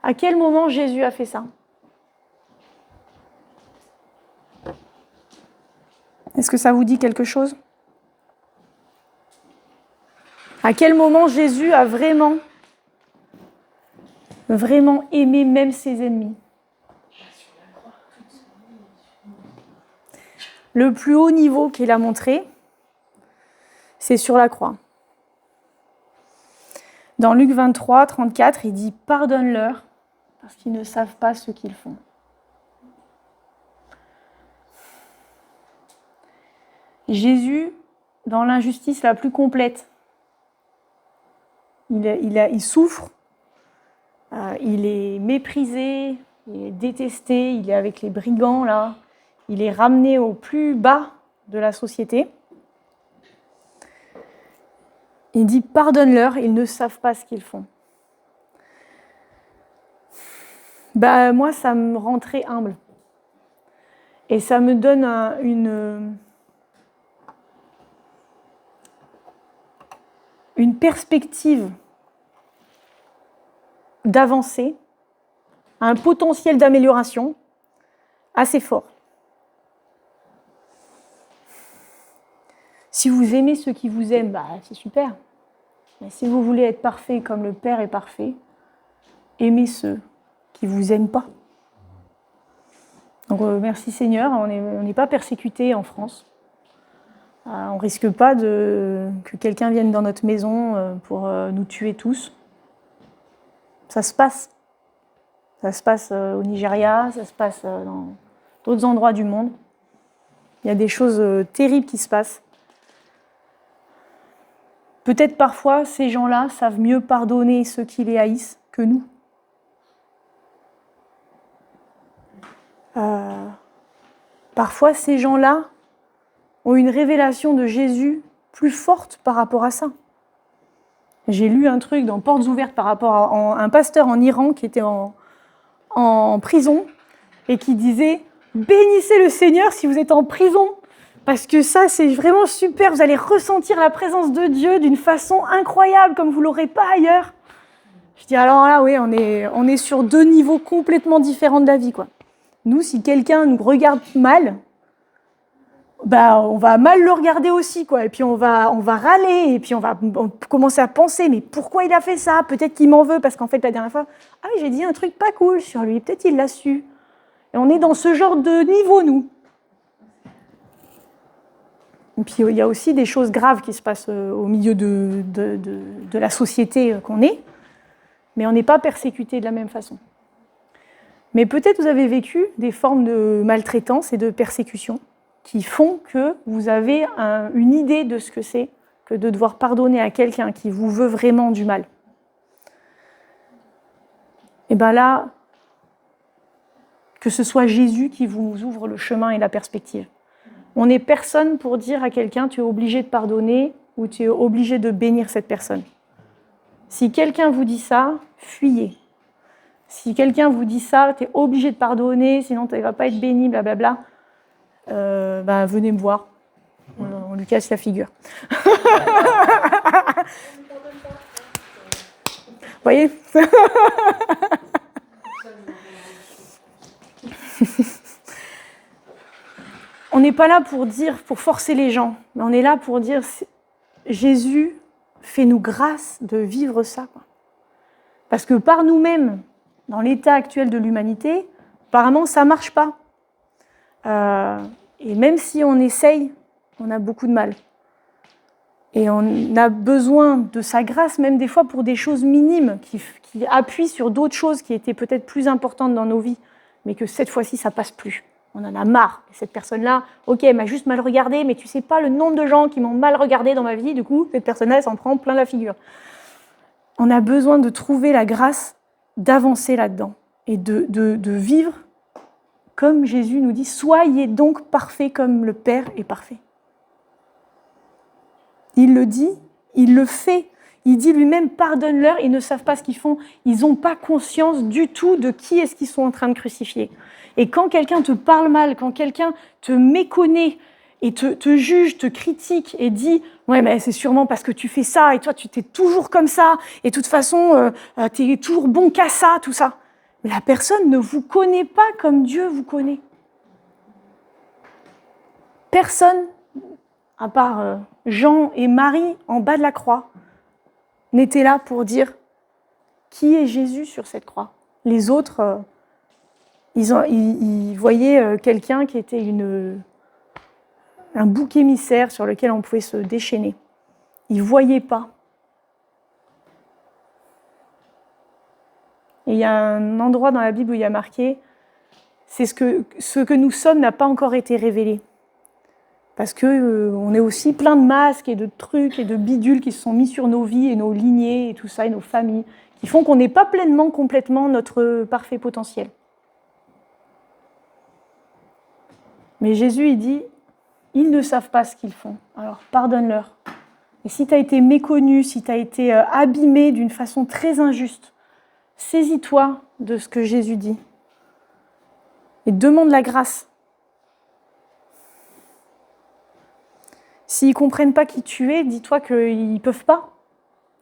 À quel moment Jésus a fait ça? Est-ce que ça vous dit quelque chose? À quel moment Jésus a vraiment aimé même ses ennemis? Le plus haut niveau qu'il a montré, c'est sur la croix. Dans Luc 23, 34, il dit « Pardonne-leur, parce qu'ils ne savent pas ce qu'ils font. » Jésus, dans l'injustice la plus complète, il souffre, il est méprisé, il est détesté, il est avec les brigands, là, il est ramené au plus bas de la société. Il dit « Pardonne-leur, ils ne savent pas ce qu'ils font. » Moi, ça me rend très humble. Et ça me donne une perspective d'avancer, un potentiel d'amélioration assez fort. Si vous aimez ceux qui vous aiment, c'est super. Mais si vous voulez être parfait comme le Père est parfait, aimez ceux qui ne vous aiment pas. Donc merci Seigneur, on n'est pas persécutés en France. On ne risque pas que quelqu'un vienne dans notre maison pour nous tuer tous. Ça se passe. Ça se passe au Nigeria, ça se passe dans d'autres endroits du monde. Il y a des choses terribles qui se passent. Peut-être parfois, ces gens-là savent mieux pardonner ceux qui les haïssent que nous. Parfois, ces gens-là ont une révélation de Jésus plus forte par rapport à ça. J'ai lu un truc dans Portes ouvertes par rapport à un pasteur en Iran qui était en prison et qui disait « Bénissez le Seigneur si vous êtes en prison ». Parce que ça, c'est vraiment super. Vous allez ressentir la présence de Dieu d'une façon incroyable, comme vous ne l'aurez pas ailleurs. Je dis, alors là, oui, on est sur deux niveaux complètement différents de la vie, quoi. Nous, si quelqu'un nous regarde mal, on va mal le regarder aussi, quoi. Et puis, on va râler, et puis on va commencer à penser, mais pourquoi il a fait ça? Peut-être qu'il m'en veut, parce qu'en fait, la dernière fois, j'ai dit un truc pas cool sur lui, peut-être il l'a su. Et on est dans ce genre de niveau, nous. Et puis, il y a aussi des choses graves qui se passent au milieu de la société qu'on est, mais on n'est pas persécuté de la même façon. Mais peut-être vous avez vécu des formes de maltraitance et de persécution qui font que vous avez une idée de ce que c'est que de devoir pardonner à quelqu'un qui vous veut vraiment du mal. Et bien là, que ce soit Jésus qui vous ouvre le chemin et la perspective. On n'est personne pour dire à quelqu'un « tu es obligé de pardonner » ou « tu es obligé de bénir cette personne ». Si quelqu'un vous dit ça, fuyez. Si quelqu'un vous dit ça, tu es obligé de pardonner, sinon tu ne vas pas être béni, blablabla, venez me voir. On lui casse la figure. voyez? On n'est pas là pour forcer les gens, mais on est là pour dire Jésus, fais-nous grâce de vivre ça. Parce que par nous-mêmes, dans l'état actuel de l'humanité, apparemment ça ne marche pas. Et même si on essaye, on a beaucoup de mal. Et on a besoin de sa grâce, même des fois pour des choses minimes, qui appuient sur d'autres choses qui étaient peut-être plus importantes dans nos vies, mais que cette fois-ci, ça ne passe plus. On en a marre. Et cette personne-là, ok, elle m'a juste mal regardé, mais tu ne sais pas le nombre de gens qui m'ont mal regardé dans ma vie, du coup, cette personne-là, elle s'en prend plein la figure. On a besoin de trouver la grâce, d'avancer là-dedans, et de vivre comme Jésus nous dit, soyez donc parfaits comme le Père est parfait. Il le dit, il le fait. Il dit lui-même, pardonne-leur, ils ne savent pas ce qu'ils font. Ils n'ont pas conscience du tout de qui est-ce qu'ils sont en train de crucifier. Et quand quelqu'un te parle mal, quand quelqu'un te méconnaît et te juge, te critique et dit « Ouais, mais c'est sûrement parce que tu fais ça et toi, tu t'es toujours comme ça et de toute façon, tu es toujours bon qu'à ça, tout ça. » Mais la personne ne vous connaît pas comme Dieu vous connaît. Personne, à part Jean et Marie en bas de la croix, n'était là pour dire qui est Jésus sur cette croix. Les autres, ils voyaient quelqu'un qui était un bouc émissaire sur lequel on pouvait se déchaîner. Ils ne voyaient pas. Et il y a un endroit dans la Bible où il y a marqué « ce que nous sommes n'a pas encore été révélé ». Parce qu'on est aussi plein de masques et de trucs et de bidules qui se sont mis sur nos vies et nos lignées et tout ça, et nos familles, qui font qu'on n'est pas pleinement, complètement notre parfait potentiel. Mais Jésus, il dit, ils ne savent pas ce qu'ils font, alors pardonne-leur. Et si tu as été méconnu, si tu as été abîmé d'une façon très injuste, saisis-toi de ce que Jésus dit et demande la grâce. S'ils ne comprennent pas qui tu es, dis-toi qu'ils ne peuvent pas.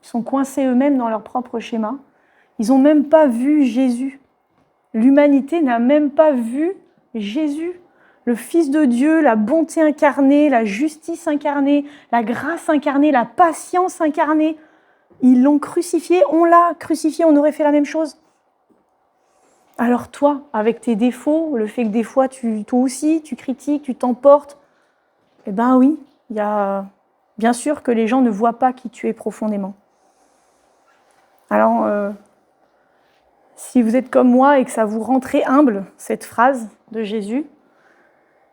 Ils sont coincés eux-mêmes dans leur propre schéma. Ils n'ont même pas vu Jésus. L'humanité n'a même pas vu Jésus, le Fils de Dieu, la bonté incarnée, la justice incarnée, la grâce incarnée, la patience incarnée. Ils l'ont crucifié, on l'a crucifié, on aurait fait la même chose. Alors toi, avec tes défauts, le fait que des fois, toi aussi, tu critiques, tu t'emportes, eh bien oui, il y a bien sûr que les gens ne voient pas qui tu es profondément. Alors, si vous êtes comme moi et que ça vous rend très humble, cette phrase de Jésus,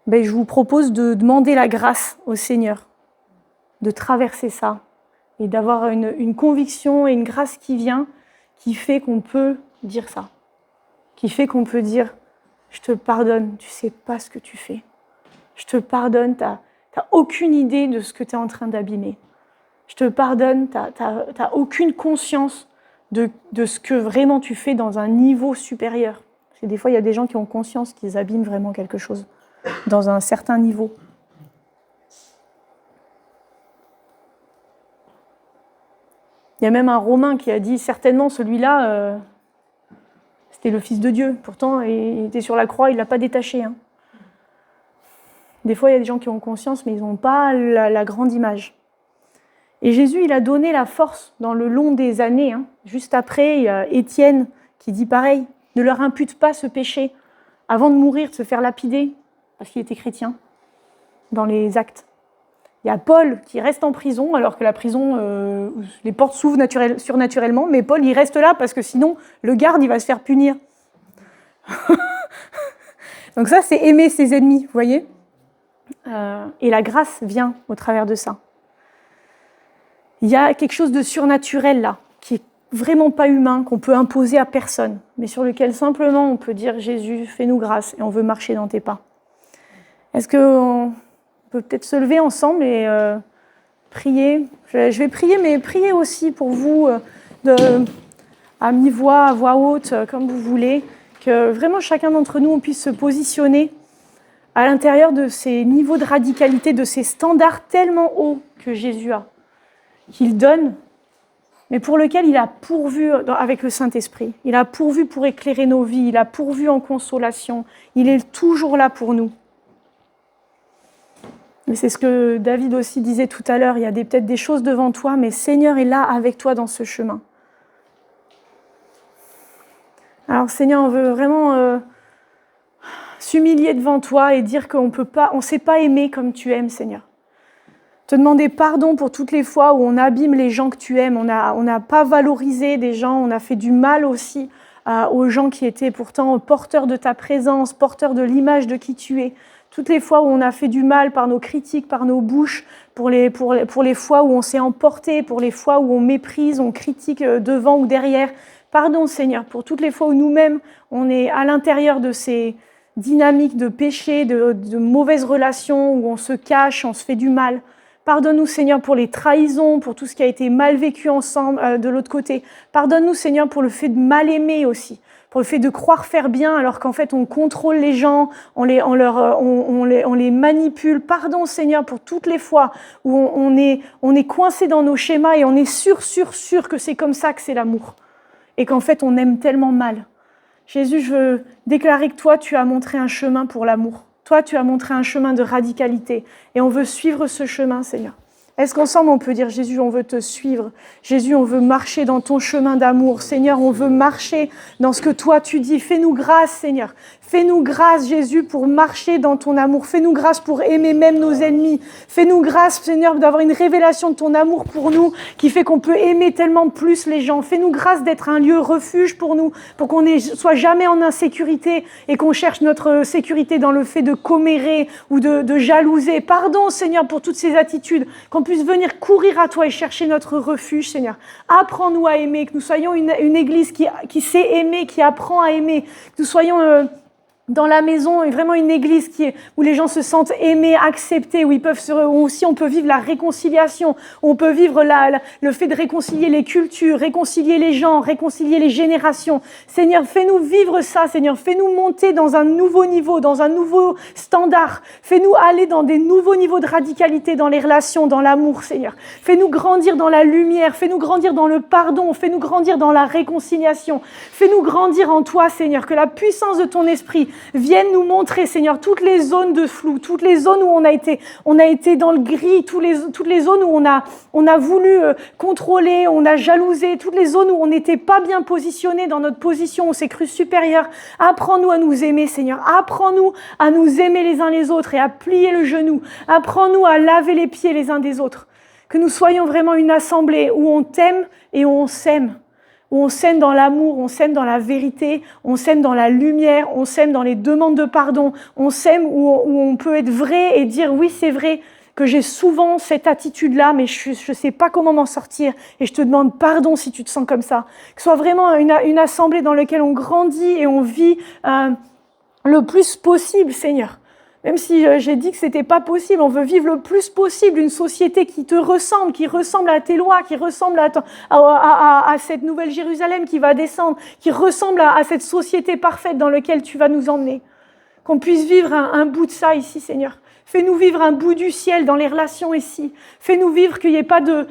ben, je vous propose de demander la grâce au Seigneur, de traverser ça et d'avoir une conviction et une grâce qui vient, qui fait qu'on peut dire ça, qui fait qu'on peut dire « Je te pardonne, tu ne sais pas ce que tu fais. Je te pardonne, tu n'as aucune idée de ce que tu es en train d'abîmer. Je te pardonne, tu n'as aucune conscience de ce que vraiment tu fais dans un niveau supérieur. » Parce que des fois, il y a des gens qui ont conscience qu'ils abîment vraiment quelque chose dans un certain niveau. Il y a même un Romain qui a dit, certainement celui-là, c'était le Fils de Dieu. Pourtant, il était sur la croix, il ne l'a pas détaché. Hein. Des fois, il y a des gens qui ont conscience, mais ils n'ont pas la grande image. Et Jésus, il a donné la force dans le long des années. Hein. Juste après, il y a Étienne qui dit pareil, ne leur impute pas ce péché avant de mourir, de se faire lapider, parce qu'il était chrétien, dans les Actes. Il y a Paul qui reste en prison, alors que la prison, les portes s'ouvrent surnaturellement, mais Paul, il reste là parce que sinon, le garde, il va se faire punir. Donc ça, c'est aimer ses ennemis, vous voyez ? Et la grâce vient au travers de ça. Il y a quelque chose de surnaturel là, qui est vraiment pas humain, qu'on peut imposer à personne, mais sur lequel simplement on peut dire « Jésus, fais-nous grâce » et on veut marcher dans tes pas. Est-ce qu'on peut peut-être se lever ensemble et prier ? Je vais prier, mais priez aussi pour vous, à mi-voix, à voix haute, comme vous voulez, que vraiment chacun d'entre nous, on puisse se positionner à l'intérieur de ces niveaux de radicalité, de ces standards tellement hauts que Jésus a, qu'il donne mais pour lequel il a pourvu avec le Saint-Esprit. Il a pourvu pour éclairer nos vies, il a pourvu en consolation. Il est toujours là pour nous. Mais c'est ce que David aussi disait tout à l'heure, il y a peut-être des choses devant toi, mais Seigneur est là avec toi dans ce chemin. Alors Seigneur, on veut vraiment s'humilier devant toi et dire qu'on ne sait pas aimer comme tu aimes, Seigneur. Te demander pardon pour toutes les fois où on abîme les gens que tu aimes, on n'a pas valorisé des gens, on a fait du mal aussi aux gens qui étaient pourtant porteurs de ta présence, porteurs de l'image de qui tu es. Toutes les fois où on a fait du mal par nos critiques, par nos bouches, pour les fois où on s'est emporté, pour les fois où on méprise, on critique devant ou derrière. Pardon Seigneur, pour toutes les fois où nous-mêmes, on est à l'intérieur de ces dynamiques de péché, de mauvaises relations, où on se cache, on se fait du mal. Pardonne-nous Seigneur pour les trahisons, pour tout ce qui a été mal vécu ensemble de l'autre côté. Pardonne-nous Seigneur pour le fait de mal aimer aussi, pour le fait de croire faire bien alors qu'en fait on contrôle les gens, on les manipule. Pardon Seigneur pour toutes les fois où on est coincé dans nos schémas et on est sûr que c'est comme ça que c'est l'amour. Et qu'en fait on aime tellement mal. Jésus, je veux déclarer que toi tu as montré un chemin pour l'amour. Toi, tu as montré un chemin de radicalité et on veut suivre ce chemin, Seigneur. Est-ce qu'ensemble, on peut dire, Jésus, on veut te suivre. Jésus, on veut marcher dans ton chemin d'amour. Seigneur, on veut marcher dans ce que toi, tu dis. Fais-nous grâce, Seigneur. Fais-nous grâce, Jésus, pour marcher dans ton amour. Fais-nous grâce pour aimer même nos ennemis. Fais-nous grâce, Seigneur, d'avoir une révélation de ton amour pour nous qui fait qu'on peut aimer tellement plus les gens. Fais-nous grâce d'être un lieu refuge pour nous, pour qu'on ne soit jamais en insécurité et qu'on cherche notre sécurité dans le fait de commérer ou de jalouser. Pardon, Seigneur, pour toutes ces attitudes, qu'on puisse venir courir à toi et chercher notre refuge, Seigneur. Apprends-nous à aimer, que nous soyons une église qui sait aimer, qui apprend à aimer, que nous soyons dans la maison, vraiment une église où les gens se sentent aimés, acceptés, où aussi on peut vivre la réconciliation, où on peut vivre le fait de réconcilier les cultures, réconcilier les gens, réconcilier les générations. Seigneur, fais-nous vivre ça, Seigneur. Fais-nous monter dans un nouveau niveau, dans un nouveau standard. Fais-nous aller dans des nouveaux niveaux de radicalité dans les relations, dans l'amour, Seigneur. Fais-nous grandir dans la lumière, fais-nous grandir dans le pardon, fais-nous grandir dans la réconciliation. Fais-nous grandir en toi, Seigneur, que la puissance de ton esprit vienne nous montrer, Seigneur, toutes les zones de flou, toutes les zones où on a été dans le gris, toutes les zones où on a voulu contrôler, on a jalousé, toutes les zones où on n'était pas bien positionné dans notre position, on s'est cru supérieur. Apprends-nous à nous aimer, Seigneur. Apprends-nous à nous aimer les uns les autres et à plier le genou. Apprends-nous à laver les pieds les uns des autres. Que nous soyons vraiment une assemblée où on t'aime et où on s'aime. Où on s'aime dans l'amour, on s'aime dans la vérité, on s'aime dans la lumière, on s'aime dans les demandes de pardon, on s'aime où on peut être vrai et dire oui, c'est vrai que j'ai souvent cette attitude-là, mais je ne sais pas comment m'en sortir et je te demande pardon si tu te sens comme ça. Que ce soit vraiment une assemblée dans laquelle on grandit et on vit le plus possible, Seigneur. Même si j'ai dit que c'était pas possible, on veut vivre le plus possible une société qui te ressemble, qui ressemble à tes lois, qui ressemble à cette nouvelle Jérusalem qui va descendre, qui ressemble à cette société parfaite dans laquelle tu vas nous emmener. Qu'on puisse vivre un bout de ça ici, Seigneur. Fais-nous vivre un bout du ciel dans les relations ici. Fais-nous vivre qu'il n'y ait pas de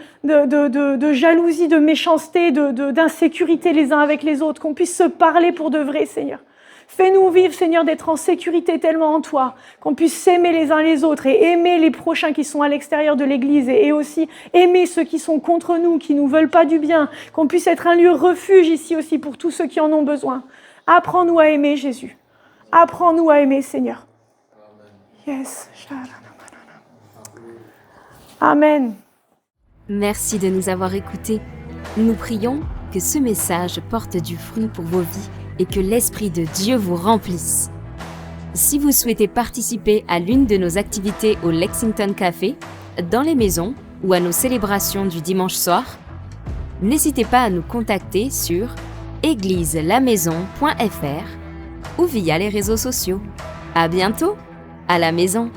jalousie, de méchanceté, d'insécurité les uns avec les autres. Qu'on puisse se parler pour de vrai, Seigneur. Fais-nous vivre, Seigneur, d'être en sécurité tellement en toi, qu'on puisse s'aimer les uns les autres et aimer les prochains qui sont à l'extérieur de l'Église et aussi aimer ceux qui sont contre nous, qui nous veulent pas du bien, qu'on puisse être un lieu refuge ici aussi pour tous ceux qui en ont besoin. Apprends-nous à aimer, Jésus. Apprends-nous à aimer, Seigneur. Yes. Amen. Merci de nous avoir écoutés. Nous prions que ce message porte du fruit pour vos vies et que l'Esprit de Dieu vous remplisse. Si vous souhaitez participer à l'une de nos activités au Lexington Café, dans les maisons ou à nos célébrations du dimanche soir, n'hésitez pas à nous contacter sur égliselamaison.fr ou via les réseaux sociaux. À bientôt, à la maison.